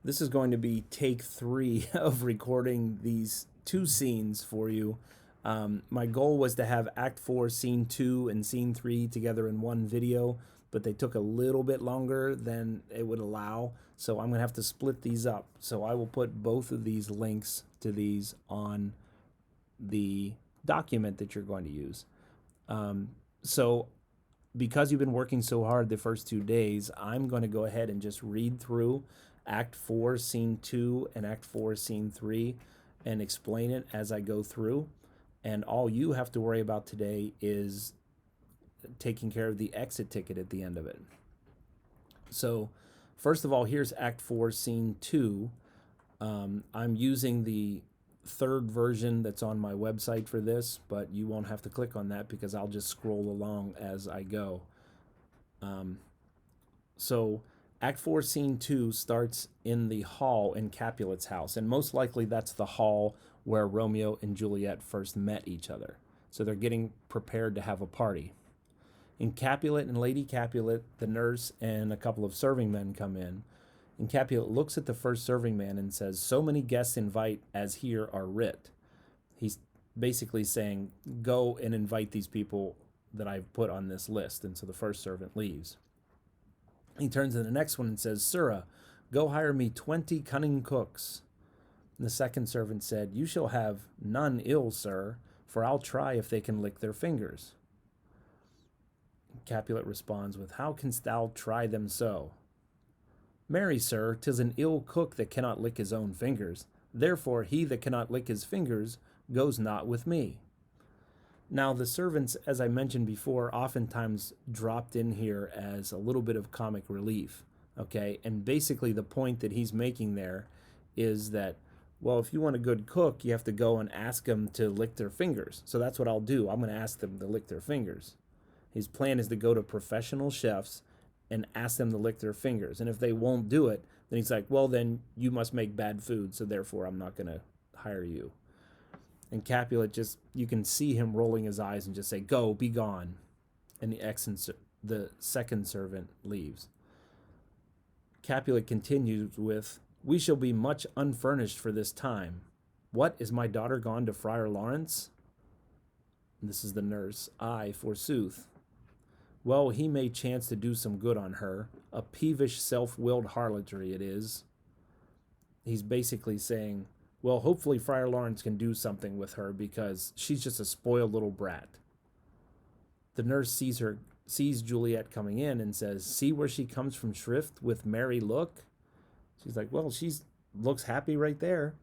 This is going to be take 3 of recording these 2 scenes for you. My goal was to have Act 4, Scene 2, and Scene 3 together in one video, but they took a little bit longer than it would allow, so I'm going to have to split these up. So I will put both of these links to these on the document that you're going to use. So because you've been working so hard the first 2 days, I'm going to go ahead and just read through Act 4, Scene 2, and Act 4, Scene 3, and explain it as I go through. And all you have to worry about today is taking care of the exit ticket at the end of it. So, first of all, here's Act 4, Scene 2. I'm using the third version that's on my website for this, but you won't have to click on that because I'll just scroll along as I go. So Act 4, Scene 2 starts in the hall in Capulet's house, and most likely that's the hall where Romeo and Juliet first met each other. So they're getting prepared to have a party. In Capulet and Lady Capulet, the nurse and a couple of serving men come in, and Capulet looks at the first serving man and says, "So many guests invite as here are writ." He's basically saying, go and invite these people that I've put on this list. And so the first servant leaves. He turns to the next one and says, "Sirrah, go hire me 20 cunning cooks." And the second servant said, "You shall have none ill, sir, for I'll try if they can lick their fingers." Capulet responds with, "How canst thou try them so?" "Marry, sir, 'tis an ill cook that cannot lick his own fingers. Therefore he that cannot lick his fingers goes not with me." Now, the servants, as I mentioned before, oftentimes dropped in here as a little bit of comic relief, okay? And basically the point that he's making there is that, well, if you want a good cook, you have to go and ask them to lick their fingers. So that's what I'll do. I'm going to ask them to lick their fingers. His plan is to go to professional chefs and ask them to lick their fingers. And if they won't do it, then he's like, well, then you must make bad food, so therefore I'm not going to hire you. And Capulet just, you can see him rolling his eyes and just say, "Go, be gone." And the second servant leaves. Capulet continues with, "We shall be much unfurnished for this time. What, is my daughter gone to Friar Lawrence?" And this is the nurse. "Aye, forsooth." "Well, he may chance to do some good on her. A peevish, self-willed harlotry it is." He's basically saying, well, hopefully Friar Lawrence can do something with her because she's just a spoiled little brat. The nurse sees Juliet coming in and says, "See where she comes from shrift with merry look?" She's like, well, she's looks happy right there.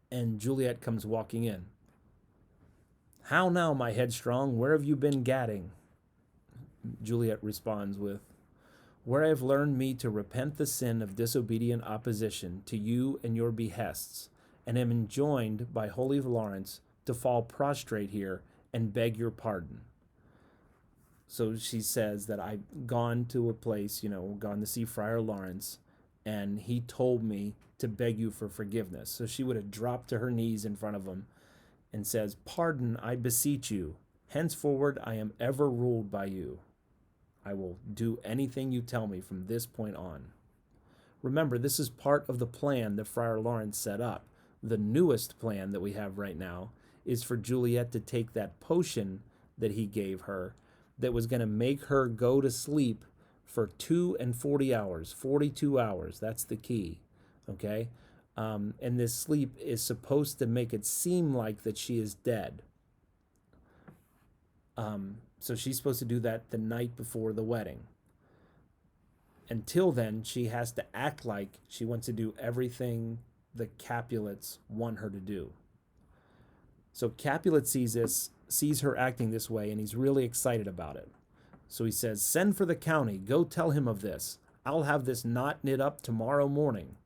And Juliet comes walking in. "How now, my headstrong, where have you been gadding?" Juliet responds with, "Where I have learned me to repent the sin of disobedient opposition to you and your behests, and am enjoined by holy Lawrence to fall prostrate here and beg your pardon." So she says that I've gone to a place, gone to see Friar Lawrence, and he told me to beg you for forgiveness. So she would have dropped to her knees in front of him and says, "Pardon, I beseech you. Henceforward I am ever ruled by you. I will do anything you tell me from this point on." Remember, this is part of the plan that Friar Lawrence set up. The newest plan that we have right now is for Juliet to take that potion that he gave her that was going to make her go to sleep for 2 and 40 hours, 42 hours. That's the key, okay? And this sleep is supposed to make it seem like that she is dead. So she's supposed to do that the night before the wedding. Until then, she has to act like she wants to do everything the Capulets want her to do. So Capulet sees her acting this way, and he's really excited about it. So he says, "Send for the county. Go tell him of this. I'll have this knot knit up tomorrow morning."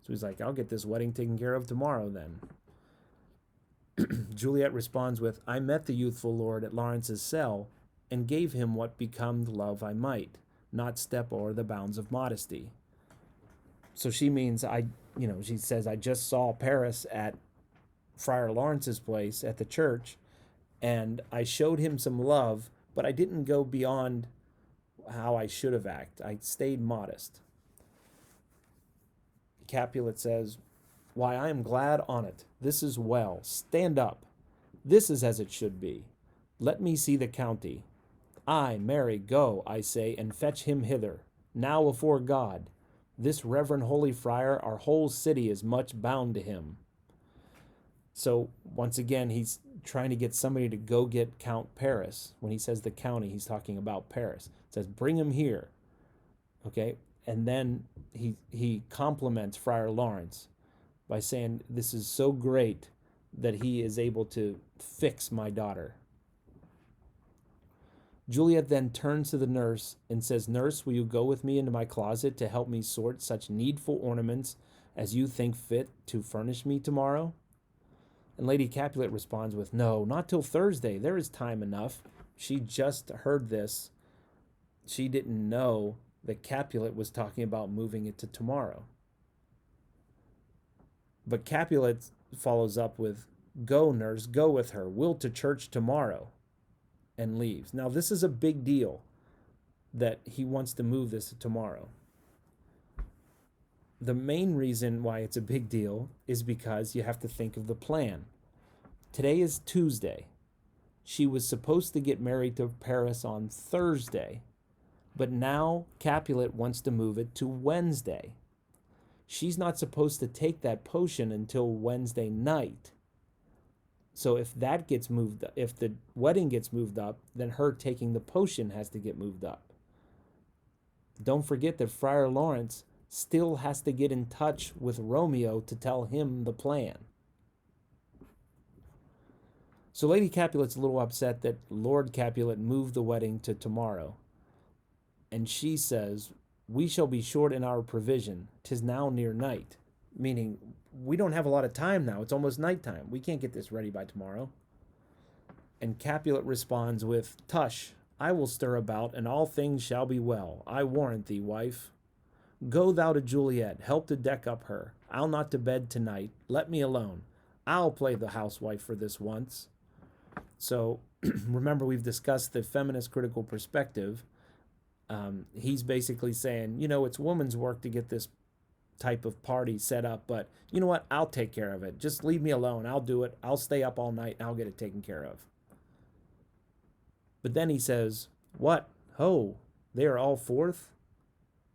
So he's like, "I'll get this wedding taken care of tomorrow then." Juliet responds with, "I met the youthful lord at Lawrence's cell, and gave him what becomed love I might, not step o'er the bounds of modesty." So she means she says, "I just saw Paris at Friar Lawrence's place at the church, and I showed him some love, but I didn't go beyond how I should have acted. I stayed modest." Capulet says, "Why, I am glad on't. This is well. Stand up. This is as it should be. Let me see the county. Ay, Mary, go, I say, and fetch him hither. Now afore God, this reverend holy friar, our whole city is much bound to him." So once again, he's trying to get somebody to go get Count Paris. When he says the county, he's talking about Paris. It says, "Bring him here." Okay, and then he compliments Friar Lawrence by saying, "This is so great that he is able to fix my daughter." Juliet then turns to the nurse and says, "Nurse, will you go with me into my closet to help me sort such needful ornaments as you think fit to furnish me tomorrow?" And Lady Capulet responds with, "No, not till Thursday. There is time enough." She just heard this. She didn't know that Capulet was talking about moving it to tomorrow. But Capulet follows up with, "Go, nurse, go with her. We'll to church tomorrow," and leaves. Now, this is a big deal that he wants to move this to tomorrow. The main reason why it's a big deal is because you have to think of the plan. Today is Tuesday. She was supposed to get married to Paris on Thursday, but now Capulet wants to move it to Wednesday. She's not supposed to take that potion until Wednesday night. So if that gets moved, if the wedding gets moved up, then her taking the potion has to get moved up. Don't forget that Friar Lawrence still has to get in touch with Romeo to tell him the plan. So Lady Capulet's a little upset that Lord Capulet moved the wedding to tomorrow. And she says, "We shall be short in our provision. 'Tis now near night." Meaning, we don't have a lot of time now. It's almost nighttime. We can't get this ready by tomorrow. And Capulet responds with, "Tush, I will stir about, and all things shall be well. I warrant thee, wife. Go thou to Juliet, help to deck up her. I'll not to bed tonight. Let me alone. I'll play the housewife for this once." So remember, we've discussed the feminist critical perspective. He's basically saying, it's woman's work to get this type of party set up, but you know what? I'll take care of it. Just leave me alone. I'll do it. I'll stay up all night and I'll get it taken care of. But then he says, "What? Ho, they are all forth?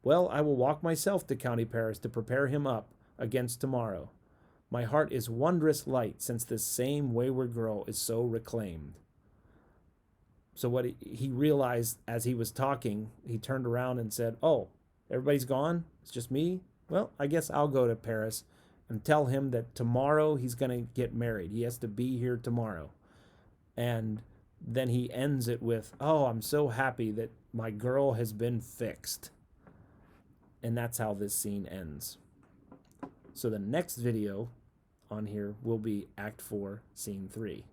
Well, I will walk myself to County Paris to prepare him up against tomorrow. My heart is wondrous light since this same wayward girl is so reclaimed." So what he realized as he was talking, he turned around and said, "Oh, everybody's gone? It's just me? Well, I guess I'll go to Paris and tell him that tomorrow he's going to get married. He has to be here tomorrow." And then he ends it with, "Oh, I'm so happy that my girl has been fixed." And that's how this scene ends. So the next video on here will be Act 4, Scene 3.